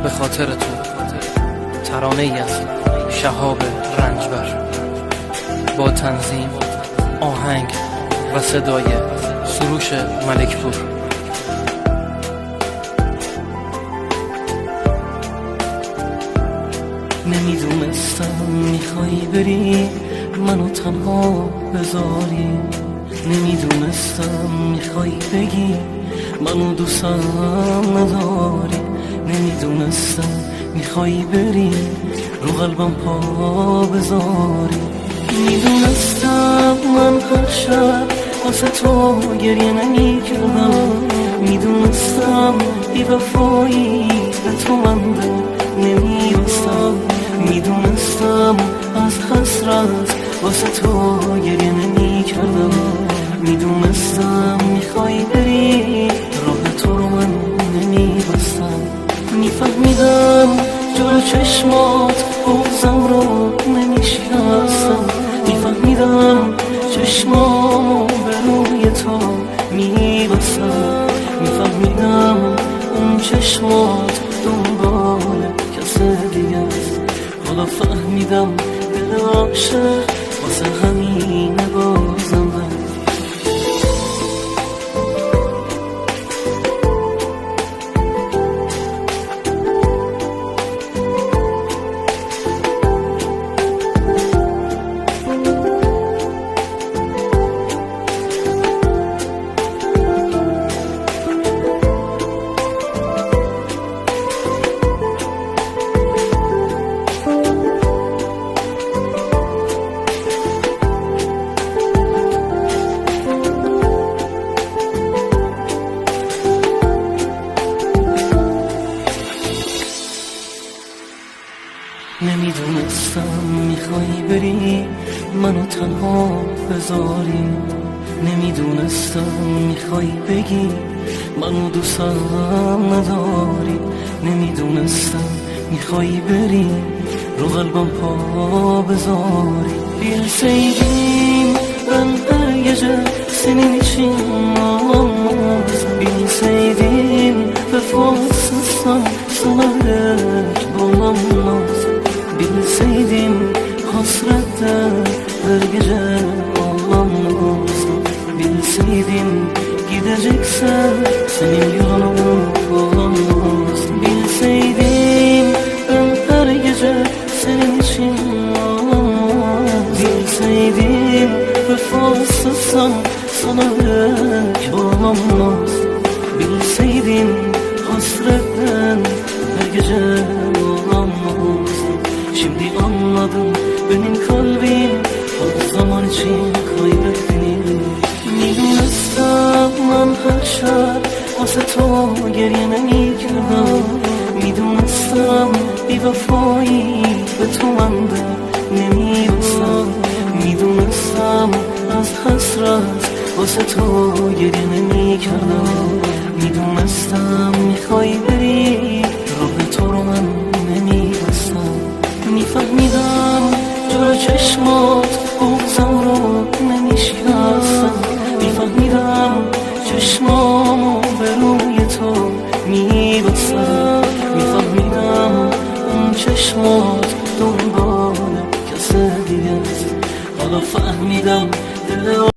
به خاطر تو، ترانه ای از شهاب رنجبر با تنظیم، آهنگ و صدای سروش ملکپور. نمیدونستم میخوای بری منو تنها بذاری، نمیدونستم میخوای بگی منو دوستم نداری، نمیدونستم میخوای بری رو قلبم پا بذاری، میدونستم من هر شب واسه تو گریه نمیکردم، میدونستم بی وفایی به تو من نمیرسم، میدونستم از حسرت واسه تو گریه نمیکردم، میدونستم میخوای بری راه تو رو من نمیبستم، میفهمیدم جلو چشمات بغضم رو نمیشکستم، میفهمیدم چشمامو به روی تو میبستم، میفهمیدم اون چشمات دنبال کس دیگه است، حالا فهمیدم دل عاشق واسه همینه بازم نمیدونستم میخوای بری منو تنها بذاری، نمیدونستم میخوای بگی منو دوستم نداری، نمیدونستم میخوای بری رو قلبم پا بذاری، bilseydim ben her gece senin için ağlamaz, bilseydim vefasızsan sana hiç bulamaz, bilseydim hasrette her gece ağlamazdım, bilseydim gideceksen senin yolunu bulamazdım, bilseydim ben her gece senin için ağlamaz, bilseydim vefasızsam sana hiç bulamaz, bilseydim hasretten her gece ağlamazdım. Şimdi anladım benim kalbim o zaman için kaybettiğini, میدونستم من هر شب واسه تو گریه نمیکردم، میدونستم بی وفایی به تو من نمیرسم، میدونستم از حسرت واسه تو گریه نمیکردم، میدونستم میخوای بری راه تو رو من نمیبستم، میفهمیدم جلو چشمات